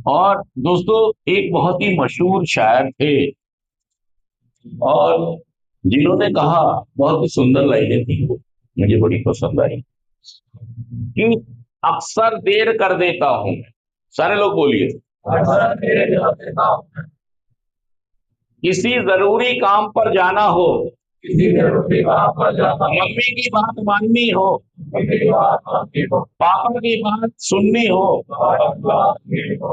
और दोस्तों, एक बहुत ही मशहूर शायर थे और जिन्होंने कहा, बहुत ही सुंदर लाइनें थी वो, मुझे बड़ी पसंद आई कि अक्सर देर कर देता हूं। सारे लोग बोलिए। अक्सर देर कर देता हूं। किसी जरूरी काम पर जाना हो, किसी जरूरी काम पर जाना हो, मम्मी की बात माननी हो, मम्मी की बात माननी हो, पापा की बात सुननी हो, पापा की बात सुननी हो,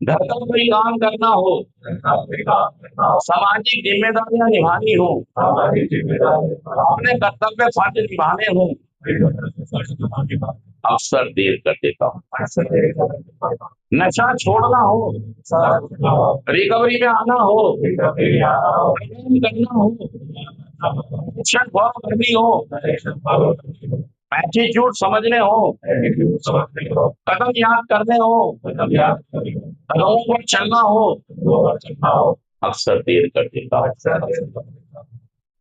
घर का कोई काम करना हो, घर का कोई काम करना हो, सामाजिक जिम्मेदारियां निभानी हो, सामाजिक जिम्मेदारियां, अपने कर्तव्य फर्ज निभाने हो, अक्सर देर कर देता हूँ। अक्सर देर कर देता हूँ। नशा छोड़ना हो, रिकवरी में आना हो, प्रयास करना हो, शिक्षण फॉलो करनी हो, एटीट्यूड समझने हो, कदम याद करने हो, कदमों पर चलना हो, अक्सर देर कर देता हूँ।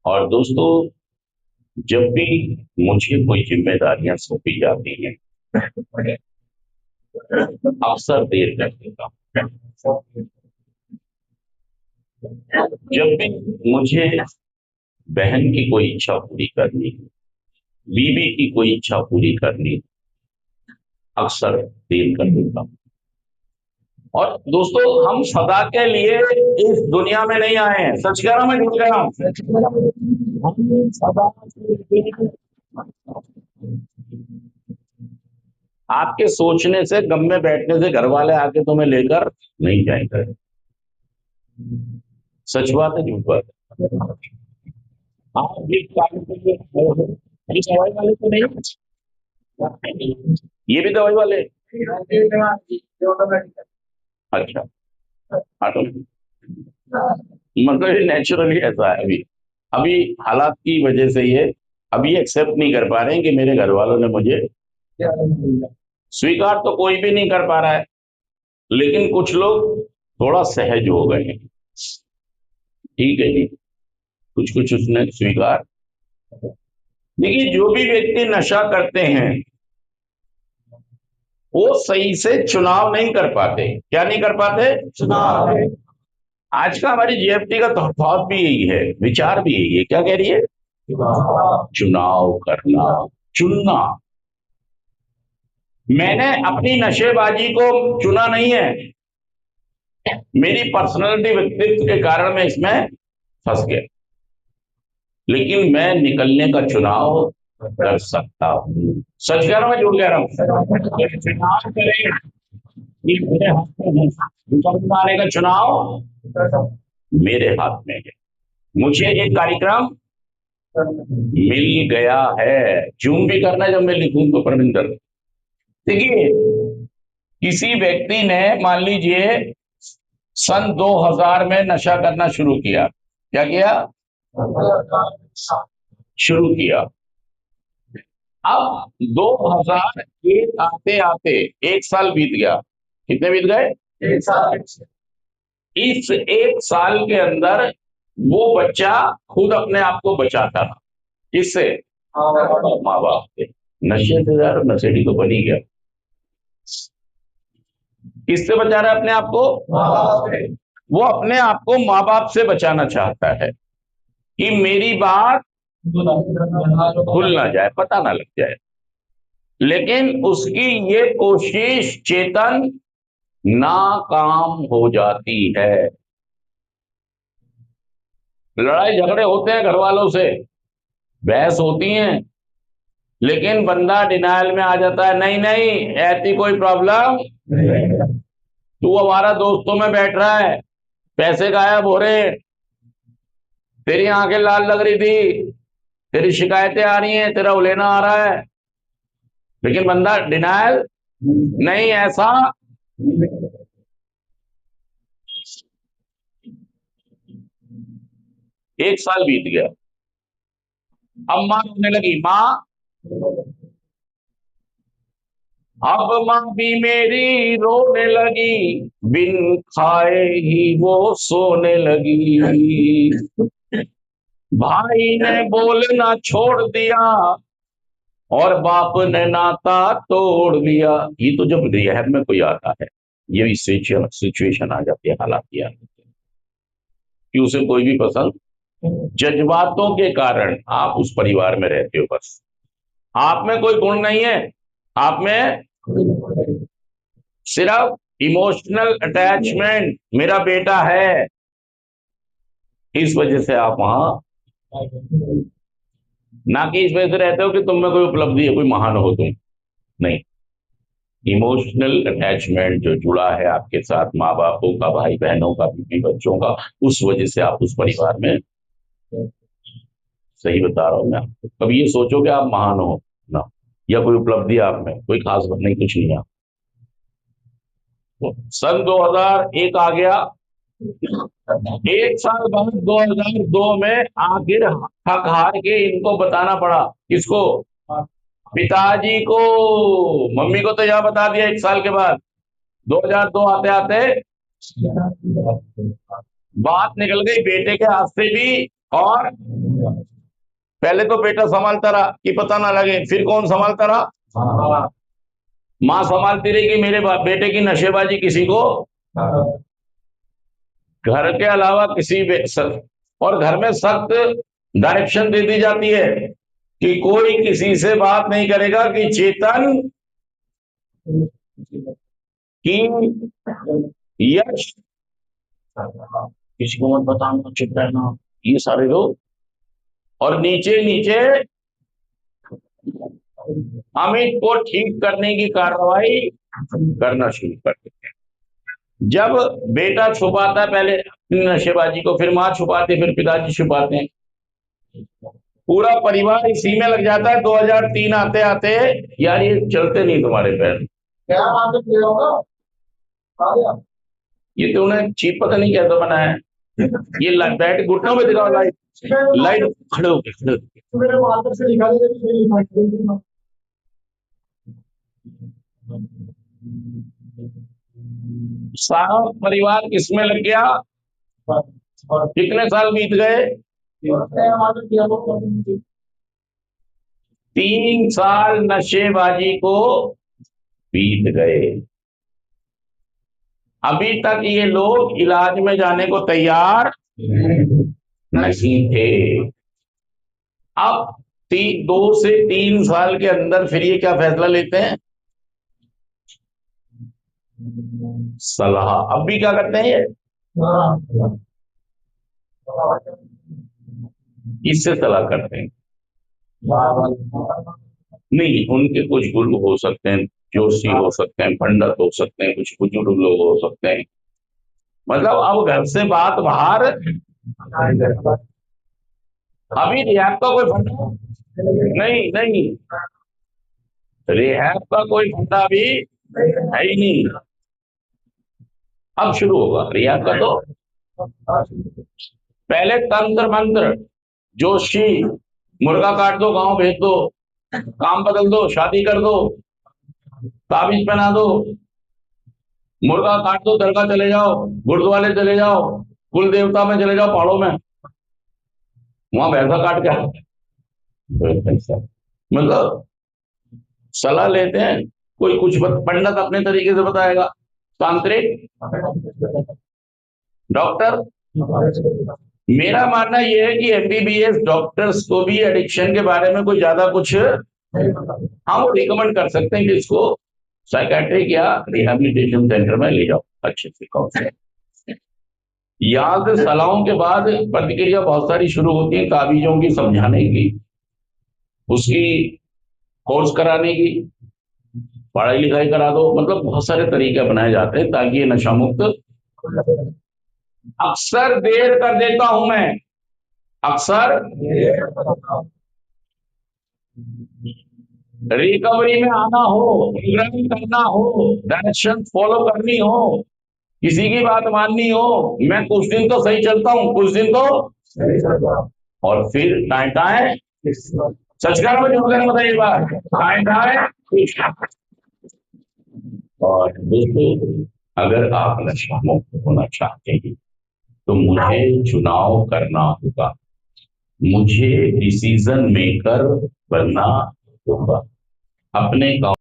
और दोस्तों, जब भी मुझे कोई जिम्मेदारियां सौंपी जाती हैं, अक्सर देर कर देता हूँ। जब भी मुझे बहन की कोई इच्छा पूरी करनी, बीवी की कोई इच्छा पूरी करनी, अक्सर देर कर देता हूँ। और दोस्तों, हम सदा के लिए इस दुनिया में नहीं आए हैं। सच कह रहा हूं, मैं झूठ कह रहा हूं? हम सदा के लिए, आपके सोचने से, गम में बैठने से घर वाले आके तुम्हें लेकर नहीं जाएंगे। सच बात है, झूठ बात है? आप जिस काम के लिए आए हो, ये दवाई वाले तो नहीं? ये भी दवाई वाले? अच्छा। हाँ, तो मतलब ये नेचुरली ऐसा है। अभी अभी हालात की वजह से ये अभी एक्सेप्ट नहीं कर पा रहे हैं कि मेरे घर वालों ने मुझे स्वीकार, तो कोई भी नहीं कर पा रहा है, लेकिन कुछ लोग थोड़ा सहज हो गए हैं। ठीक है जी, कुछ कुछ उसने स्वीकार। देखिए, जो भी व्यक्ति नशा करते हैं वो सही से चुनाव नहीं कर पाते। क्या नहीं कर पाते? चुनाव। आज का हमारी जीएफटी का थॉट भी यही है, विचार भी यही है। क्या कह रही है? चुनाव करना, चुनना। मैंने अपनी नशेबाजी को चुना नहीं है, मेरी पर्सनैलिटी, व्यक्तित्व के कारण मैं इसमें फंस गया, लेकिन मैं निकलने का चुनाव कर सकता हूँ। सच कह रहा हूँ, मैं झूठ कह रहा हूँ? चुनाव करें, ये मेरे हाथ में है। निकलने का चुनाव मेरे हाथ में है। मुझे एक कार्यक्रम मिल गया है, जूम भी करना है जब मैं लिखूं तो। परमिंदर, देखिए, किसी व्यक्ति ने, मान लीजिए, सन 2000 में नशा करना शुरू किया। क्या किया? शुरू किया। अब 2001 आते आते 1 साल बीत गया। कितने बीत गए? 1 साल। इस 1 साल के अंदर वो बच्चा खुद अपने आप को बचाता था। किससे? माँ बाप से। नशे से यार, नशेड़ी तो बन ही गया। किससे बचा रहा है अपने आप को? माँ बाप से। वो अपने आप को माँ बाप से बचाना चाहता है कि मेरी बात भूल ना जाए, पता ना लग जाए। लेकिन उसकी ये कोशिश चेतन नाकाम हो जाती है। लड़ाई झगड़े होते हैं घर वालों से, बहस होती है, लेकिन बंदा डिनायल में आ जाता है। नहीं नहीं, ऐसी कोई प्रॉब्लम, तू हमारा दोस्तों में बैठ रहा है, पैसे गायब हो रहे, तेरी आंखें लाल लग रही थी, तेरी शिकायतें आ रही हैं, तेरा उलेना आ रहा है, लेकिन बंदा डिनायल, नहीं ऐसा। 1 साल बीत गया। अब माँ रोने लगी। माँ, अब माँ भी मेरी रोने लगी, बिन खाए ही वो सोने लगी। भाई ने बोलना छोड़ दिया, और बाप ने नाता तोड़ दिया। ये तो जब रिहैब में कोई आता है, ये सिचुएशन आ जाती है, हालात ये आ जाते हैं कि उसे कोई भी पसंद, जज्बातों के कारण आप उस परिवार में रहते हो, बस आप में कोई गुण नहीं है, आप में सिर्फ इमोशनल अटैचमेंट, मेरा बेटा है, इस वजह से आप वहां, ना कि इस वजह से रहते हो कि तुम में कोई उपलब्धि है, कोई महान हो तुम, नहीं। इमोशनल अटैचमेंट जो जुड़ा है आपके साथ, माँ बापों का, भाई बहनों का, बीवी बच्चों का, उस वजह से आप उस परिवार में, सही बता रहा हूं मैं आपको। कभी ये सोचो कि आप महान हो ना, या कोई उपलब्धि आप में, कोई खास बात नहीं, कुछ नहीं। आप सन 2001 आ गया, एक साल बाद 2002 में आखिर थक हार के इनको बताना पड़ा, किसको, पिताजी को। मम्मी को तो यह बता दिया एक साल के बाद, 2002 आते आते बात निकल गई बेटे के हाथ से भी। और पहले तो बेटा संभालता रहा कि पता ना लगे, फिर कौन संभालता रहा, माँ संभालती रही कि मेरे बेटे की नशेबाजी किसी को, घर के अलावा किसी और घर में सख्त डायरेक्शन दे दी जाती है कि कोई किसी से बात नहीं करेगा, कि चेतन की यश किसी को मत बताना, चुप रहना, ये सारे लोग। और नीचे नीचे अमित को ठीक करने की कार्रवाई करना शुरू कर देते हैं। जब बेटा छुपाता है पहले अपनी नशेबाजी को, फिर माँ छुपाती है, फिर पिताजी छुपाते हैं, पूरा परिवार इसी में लग जाता है। 2003 आते आते, यार ये चलते नहीं तुम्हारे पैर, क्या ये तो उन्हें चीप पता नहीं कैसे बनाया है, ये बैठ घुटनों में दिखाओ, लाइट लाइट खड़े होके, खड़े होके। सारा परिवार किसमें लग गया, कितने साल बीत गए, 3 साल नशेबाजी को बीत गए। अभी तक ये लोग इलाज में जाने को तैयार नहीं थे। अब 2 से 3 साल के अंदर फिर ये क्या फैसला लेते हैं, सलाह। अब भी क्या करते हैं ये, इससे सलाह करते हैं। नहीं, उनके कुछ गुरु हो सकते हैं, जोशी हो सकते हैं, पंडित हो सकते हैं, कुछ बुजुर्ग लोग हो सकते हैं, मतलब अब घर से बात बाहर। अभी रिहैब का कोई फंडा नहीं, नहीं, रिहैब का कोई फंडा भी है ही नहीं। अब शुरू होगा रिहैब का, तो पहले तंत्र मंत्र, जोशी, मुर्गा काट दो, गांव भेज दो, काम बदल दो, शादी कर दो, ताबीज पहना दो, मुर्गा काट दो, दरगाह चले जाओ, गुरुद्वारे चले जाओ, कुल देवता में चले जाओ, पहाड़ों में, वहां भैंसा काट के मतलब सलाह लेते हैं। कोई कुछ पंडित अपने तरीके से बताएगा, तांत्रिक, डॉक्टर। मेरा मानना यह है कि एमबीबीएस डॉक्टर्स को भी एडिक्शन के बारे में कोई ज्यादा कुछ, हाँ, वो रिकमेंड कर सकते हैं कि इसको साइकेट्रिक या रिहैबिलिटेशन सेंटर में ले जाओ, अच्छे से काउंसलिंग। यहां से सलाहों के बाद प्रतिक्रिया बहुत सारी शुरू होती है, ताबीजों की, समझाने की, उसकी कोर्स कराने की, पढ़ाई लिखाई करा दो, मतलब बहुत सारे तरीके अपनाए जाते हैं ताकि ये नशा मुक्त। अक्सर देर कर देता हूं मैं, अक्सर रिकवरी में आना हो, प्रोग्राम करना हो, डायरेक्शन फॉलो करनी हो, किसी की बात माननी हो, मैं कुछ दिन तो सही चलता हूं, कुछ दिन तो, और फिर टाइम टाइम, सच कह रहा हूं, झूठ कहना, बताइए बात, टाइम टाइम। और दोस्तों, अगर आप नशा मुक्त होना चाहते हैं तो मुझे चुनाव करना होगा, मुझे डिसीजन मेकर बनना होगा। अपने गाँव